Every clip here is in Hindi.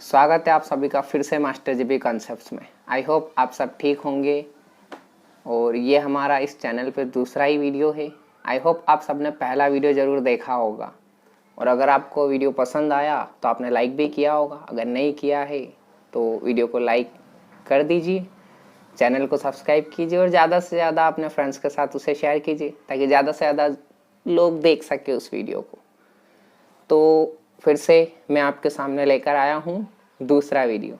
स्वागत है आप सभी का फिर से मास्टर जीबी कॉन्सेप्ट्स में। आई होप आप सब ठीक होंगे और ये हमारा इस चैनल पे दूसरा ही वीडियो है। आई होप आप सब ने पहला वीडियो ज़रूर देखा होगा और अगर आपको वीडियो पसंद आया तो आपने लाइक भी किया होगा। अगर नहीं किया है तो वीडियो को लाइक कर दीजिए, चैनल को सब्सक्राइब कीजिए और ज़्यादा से ज़्यादा अपने फ्रेंड्स के साथ उसे शेयर कीजिए ताकि ज़्यादा से ज़्यादा लोग देख सके उस वीडियो को। तो फिर से मैं आपके सामने लेकर आया हूँ दूसरा वीडियो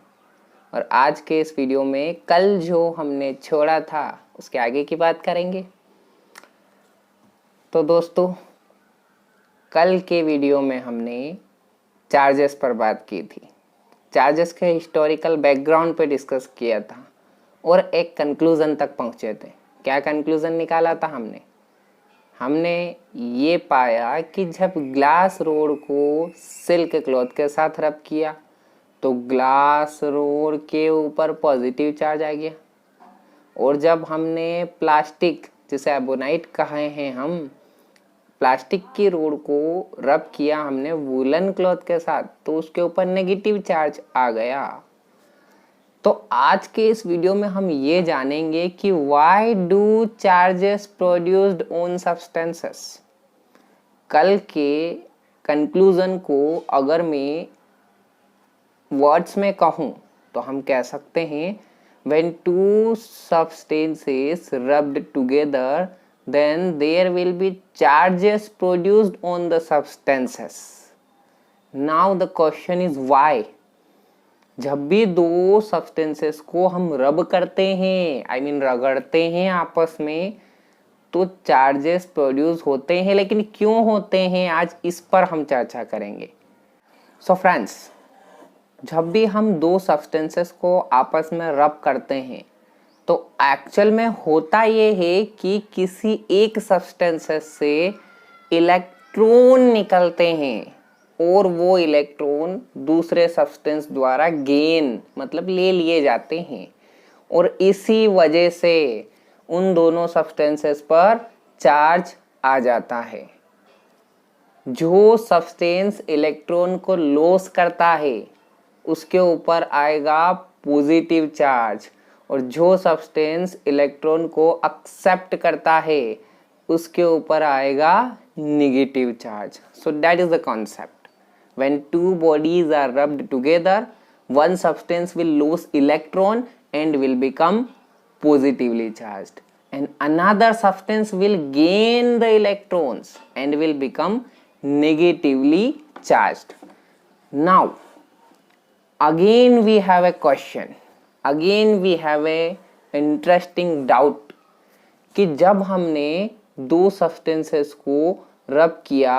और आज के इस वीडियो में कल जो हमने छोड़ा था उसके आगे की बात करेंगे। तो दोस्तों, कल के वीडियो में हमने चार्जेस पर बात की थी, चार्जेस के हिस्टोरिकल बैकग्राउंड पे डिस्कस किया था और एक कंक्लूज़न तक पहुँचे थे। क्या कंक्लूज़न निकाला था हमने ये पाया कि जब ग्लास रोड को सिल्क क्लॉथ के साथ रब किया तो ग्लास रोड के ऊपर पॉजिटिव चार्ज आ गया और जब हमने प्लास्टिक, जिसे एबोनाइट कहे हैं हम, प्लास्टिक की रोड को रब किया हमने वूलन क्लॉथ के साथ तो उसके ऊपर नेगेटिव चार्ज आ गया। तो आज के इस वीडियो में हम ये जानेंगे कि why do charges produced on substances. कल के कंक्लूजन को अगर मैं वर्ड्स में कहूँ तो हम कह सकते हैं when two substances rubbed together then there will be charges produced on the substances. Now the question is why? जब भी दो सब्सटेंसेस को हम रब करते हैं, आई मीन रगड़ते हैं आपस में, तो चार्जेस प्रोड्यूस होते हैं। लेकिन क्यों होते हैं, आज इस पर हम चर्चा करेंगे। सो फ्रेंड्स, जब भी हम दो सब्सटेंसेस को आपस में रब करते हैं तो एक्चुअल में होता ये है कि किसी एक सब्सटेंसेस से इलेक्ट्रॉन निकलते हैं और वो इलेक्ट्रॉन दूसरे सब्सटेंस द्वारा गेन मतलब ले लिए जाते हैं और इसी वजह से उन दोनों सब्सटेंसेस पर चार्ज आ जाता है। जो सब्सटेंस इलेक्ट्रॉन को लॉस करता है उसके ऊपर आएगा पॉजिटिव चार्ज और जो सब्सटेंस इलेक्ट्रॉन को एक्सेप्ट करता है उसके ऊपर आएगा negative charge. So that is the concept. When two bodies are rubbed together, one substance will lose electron and will become positively charged, and another substance will gain the electrons and will become negatively charged. Now, again we have a question. Again we have a interesting doubt कि जब हमने दो substances को रब किया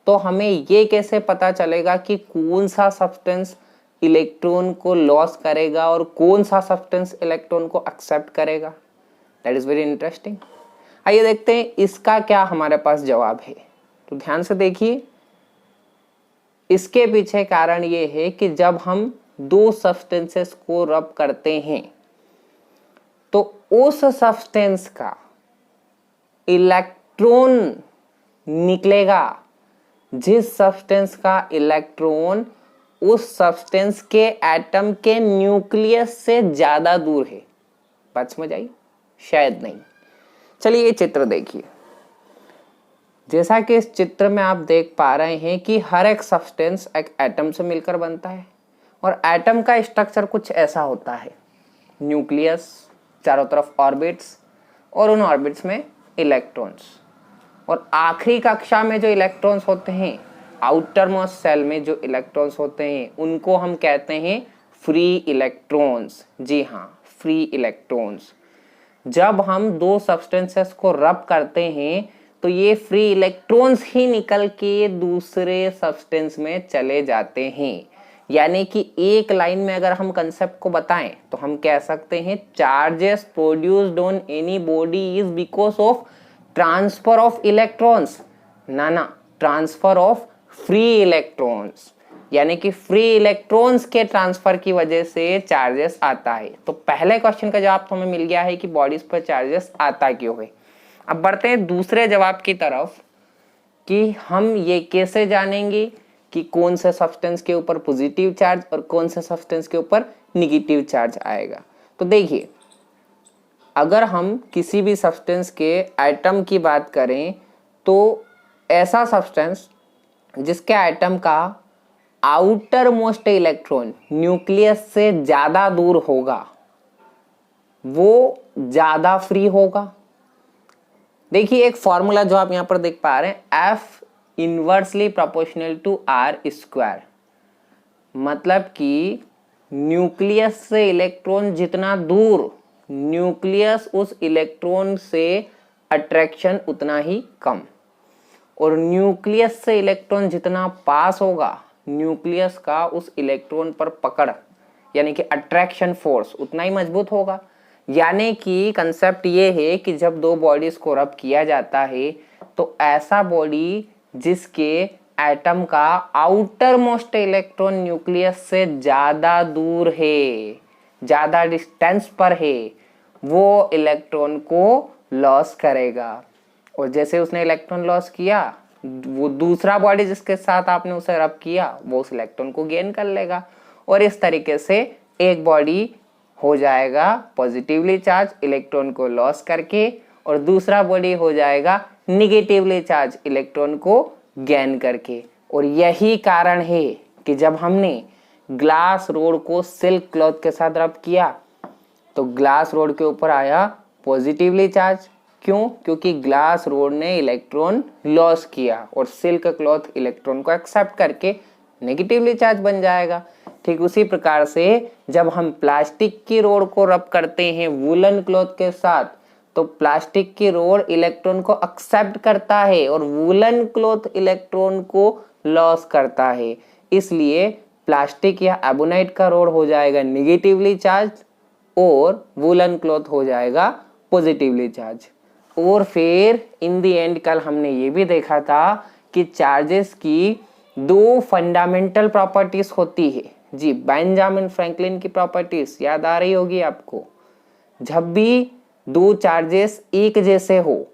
तो हमें ये कैसे पता चलेगा कि कौन सा सब्सटेंस इलेक्ट्रॉन को लॉस करेगा और कौन सा सब्सटेंस इलेक्ट्रॉन को एक्सेप्ट करेगा। That is very interesting. आइए देखते हैं इसका क्या हमारे पास जवाब है। तो ध्यान से देखिए, इसके पीछे कारण ये है कि जब हम दो सब्सटेंसेस को रब करते हैं तो उस सब्सटेंस का इलेक्ट्रॉन निकलेगा जिस सब्सटेंस का इलेक्ट्रॉन उस सब्सटेंस के एटम के न्यूक्लियस से ज्यादा दूर है। बात समझ आई? शायद नहीं। चलिए ये चित्र देखिए। जैसा कि इस चित्र में आप देख पा रहे हैं कि हर एक सब्सटेंस एक एटम से मिलकर बनता है और एटम का स्ट्रक्चर कुछ ऐसा होता है। न्यूक्लियस, चारों तरफ ऑर्बिट्स और उन ऑर्बिट्स में इलेक्ट्रॉन्स, और आखिरी कक्षा में जो इलेक्ट्रॉन्स होते हैं, आउटर मोस्ट सेल में जो इलेक्ट्रॉन्स होते हैं, उनको हम कहते हैं फ्री इलेक्ट्रॉन्स। जी हाँ, फ्री इलेक्ट्रॉन्स। जब हम दो सब्सटेंसेस को रब करते हैं तो ये फ्री इलेक्ट्रॉन्स ही निकल के दूसरे सब्सटेंस में चले जाते हैं। यानी कि एक लाइन में अगर हम कंसेप्ट को बताएं तो हम कह सकते हैं charges produced on any body is because of transfer of electrons, ना ट्रांसफर ऑफ फ्री इलेक्ट्रॉन्स। यानी कि फ्री इलेक्ट्रॉन्स के ट्रांसफर की वजह से चार्जेस आता है। तो पहले क्वेश्चन का जवाब तो हमें मिल गया है कि बॉडीज पर चार्जेस आता क्यों है। अब बढ़ते हैं दूसरे जवाब की तरफ कि हम ये कैसे जानेंगे कि कौन से सब्सटेंस के ऊपर पॉजिटिव चार्ज और कौन से सब्सटेंस के ऊपर नेगेटिव चार्ज आएगा। तो देखिए, अगर हम किसी भी सब्सटेंस के एटम की बात करें तो ऐसा सब्सटेंस जिसके एटम का आउटर मोस्ट इलेक्ट्रॉन न्यूक्लियस से ज़्यादा दूर होगा वो ज़्यादा फ्री होगा। देखिए एक फॉर्मूला जो आप यहाँ पर देख पा रहे हैं, F inversely proportional to R square, मतलब कि न्यूक्लियस से इलेक्ट्रॉन जितना दूर, न्यूक्लियस उस इलेक्ट्रॉन से अट्रैक्शन उतना ही कम, और न्यूक्लियस से इलेक्ट्रॉन जितना पास होगा, न्यूक्लियस का उस इलेक्ट्रॉन पर पकड़ यानी कि अट्रैक्शन फोर्स उतना ही मजबूत होगा। यानी कि कंसेप्ट ये है कि जब दो बॉडीज को रब किया जाता है तो ऐसा बॉडी जिसके एटम का आउटर मोस्ट इलेक्ट्रॉन न्यूक्लियस से ज़्यादा दूर है, ज़्यादा डिस्टेंस पर है, वो इलेक्ट्रॉन को लॉस करेगा। और जैसे उसने इलेक्ट्रॉन लॉस किया, वो दूसरा बॉडी जिसके साथ आपने उसे रब किया वो उस इलेक्ट्रॉन को गेन कर लेगा, और इस तरीके से एक बॉडी हो जाएगा पॉजिटिवली चार्ज इलेक्ट्रॉन को लॉस करके, और दूसरा बॉडी हो जाएगा निगेटिवली चार्ज इलेक्ट्रॉन को गेन करके। और यही कारण है कि जब हमने ग्लास रोड को सिल्क क्लॉथ के साथ रब किया तो ग्लास रोड के ऊपर आया पॉजिटिवली चार्ज। क्यों? क्योंकि ग्लास रोड ने इलेक्ट्रॉन लॉस किया और सिल्क क्लॉथ इलेक्ट्रॉन को एक्सेप्ट करके नेगेटिवली चार्ज बन जाएगा। ठीक उसी प्रकार से जब हम प्लास्टिक की रोड को रब करते हैं वूलन क्लॉथ के साथ तो प्लास्टिक की रोड इलेक्ट्रॉन को एक्सेप्ट करता है और वूलन क्लॉथ इलेक्ट्रॉन को लॉस करता है। इसलिए प्लास्टिक या एबोनाइट का रोड हो जाएगा नेगेटिवली चार्ज और वूलन क्लॉथ हो जाएगा पॉजिटिवली चार्ज। और फिर इन द एंड कल हमने ये भी देखा था कि चार्जेस की दो फंडामेंटल प्रॉपर्टीज होती है। जी, बेंजामिन फ्रैंकलिन की प्रॉपर्टीज याद आ रही होगी आपको। जब भी दो चार्जेस एक जैसे हो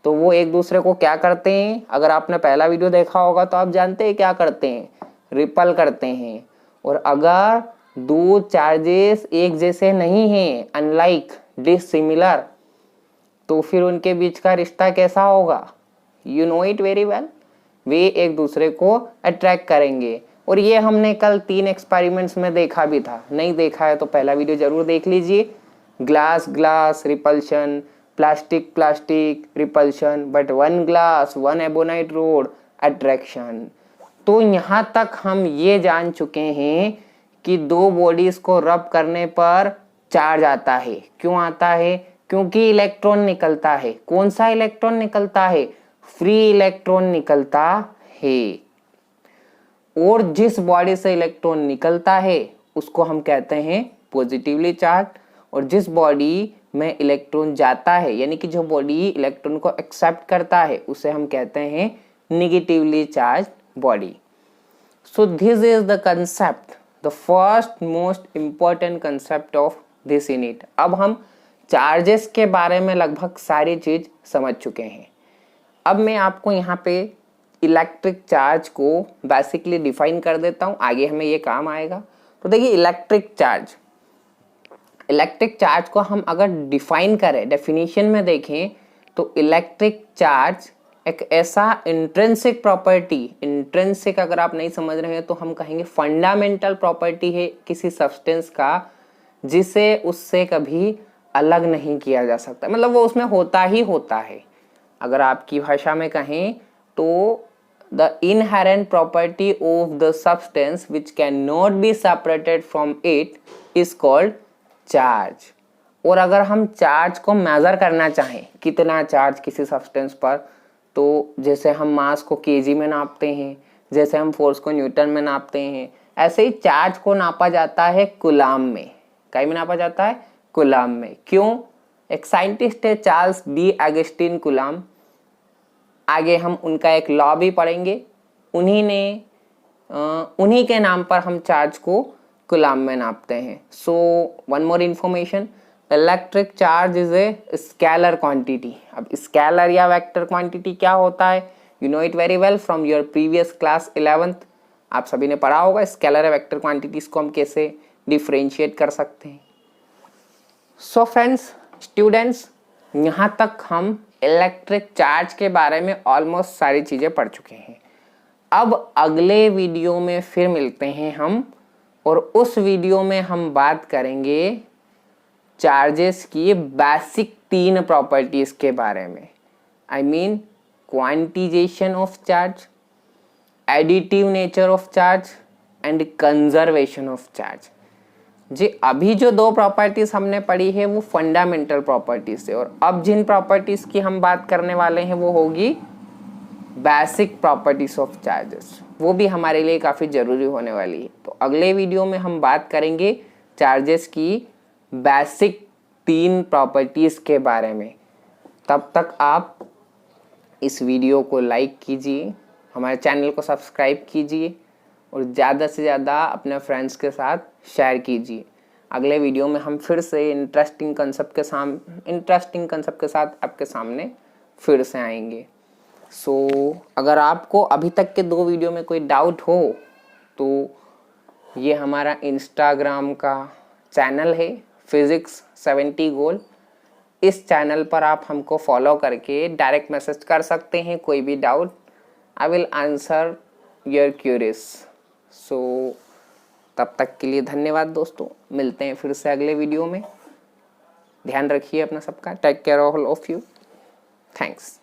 तो वो एक दूसरे को क्या करते हैं, अगर आपने पहला वीडियो देखा होगा तो आप जानते हैं क्या करते हैं, रिपल करते हैं। और अगर दो चार्जेस एक जैसे नहीं हैं, अनलाइक डिसिमिलर, तो फिर उनके बीच का रिश्ता कैसा होगा? You know it very well, वे एक दूसरे को अट्रैक्ट करेंगे। और ये हमने कल 3 एक्सपेरिमेंट्स में देखा भी था। नहीं देखा है तो पहला वीडियो जरूर देख लीजिए। Glass glass repulsion, plastic plastic repulsion, but one glass one ebonite road attraction. तो यहाँ तक हम ये जान चुके हैं कि दो बॉडीज को रब करने पर चार्ज आता है। क्यों आता है? क्योंकि इलेक्ट्रॉन निकलता है। कौन सा इलेक्ट्रॉन निकलता है? फ्री इलेक्ट्रॉन निकलता है। और जिस बॉडी से इलेक्ट्रॉन निकलता है उसको हम कहते हैं पॉजिटिवली चार्ज, और जिस बॉडी में इलेक्ट्रॉन जाता है यानी कि जो बॉडी इलेक्ट्रॉन को एक्सेप्ट करता है उसे हम कहते हैं negatively charge body. So this is the concept, the first most important concept of this unit. अब हम चार्जेस के बारे में लगभग सारी चीज समझ चुके हैं। अब मैं आपको यहाँ पे इलेक्ट्रिक चार्ज को बेसिकली डिफाइन कर देता हूँ, आगे हमें ये काम आएगा। तो देखिए इलेक्ट्रिक चार्ज को हम अगर डिफाइन करें, डेफिनेशन में देखें तो इलेक्ट्रिक चार्ज एक ऐसा इंट्रिंसिक प्रॉपर्टी, इंट्रिंसिक अगर आप नहीं समझ रहे हैं तो हम कहेंगे फंडामेंटल प्रॉपर्टी है किसी सब्सटेंस का, जिसे उससे कभी अलग नहीं किया जा सकता। मतलब वो उसमें होता ही होता है। अगर आपकी भाषा में कहें तो the inherent property of the substance which cannot be separated from it is called charge। और अगर हम चार्ज को मेजर करना चाहें, कितना चार्ज किसी सब्सटेंस पर, तो जैसे हम मास को केजी में नापते हैं, जैसे हम फोर्स को न्यूटन में नापते हैं, ऐसे ही चार्ज को नापा जाता है कूलाम में। कहीं में नापा जाता है? कूलाम में। क्यों? एक साइंटिस्ट है चार्ल्स डी अगस्टिन कूलाम, आगे हम उनका एक लॉ भी पढ़ेंगे। उन्हीं के नाम पर हम चार्ज को कूलाम में नापते हैं। So one more information, electric charge is a scalar quantity. अब स्केलर या वेक्टर क्वांटिटी क्या होता है? You know it very well from your previous class 11th। आप सभी ने पढ़ा होगा स्केलर वेक्टर क्वांटिटीज को हम कैसे डिफरेंशिएट कर सकते हैं। सो फ्रेंड्स, स्टूडेंट्स, यहाँ तक हम इलेक्ट्रिक चार्ज के बारे में ऑलमोस्ट सारी चीज़ें पढ़ चुके हैं। अब अगले वीडियो में फिर मिलते हैं हम, और उस वीडियो में हम बात करेंगे चार्जेस की बेसिक 3 प्रॉपर्टीज़ के बारे में। I mean quantization of charge, additive nature of charge and conservation of charge. जी अभी जो 2 प्रॉपर्टीज़ हमने पढ़ी है वो फंडामेंटल प्रॉपर्टीज़ है, और अब जिन प्रॉपर्टीज़ की हम बात करने वाले हैं वो होगी बेसिक प्रॉपर्टीज़ ऑफ चार्जेस। वो भी हमारे लिए काफ़ी ज़रूरी होने वाली है। तो अगले वीडियो में हम बात करेंगे चार्जेस की बेसिक 3 प्रॉपर्टीज़ के बारे में। तब तक आप इस वीडियो को लाइक कीजिए, हमारे चैनल को सब्सक्राइब कीजिए और ज़्यादा से ज़्यादा अपने फ्रेंड्स के साथ शेयर कीजिए। अगले वीडियो में हम फिर से इंटरेस्टिंग कंसेप्ट के साथ आपके सामने फिर से आएंगे। सो अगर आपको अभी तक के 2 वीडियो में कोई डाउट हो तो ये हमारा इंस्टाग्राम का चैनल है फिजिक्स 70 गोल। इस चैनल पर आप हमको फॉलो करके डायरेक्ट मैसेज कर सकते हैं, कोई भी doubt I will answer your queries. So तब तक के लिए धन्यवाद दोस्तों, मिलते हैं फिर से अगले वीडियो में। ध्यान रखिए अपना सबका, take care all of you, thanks.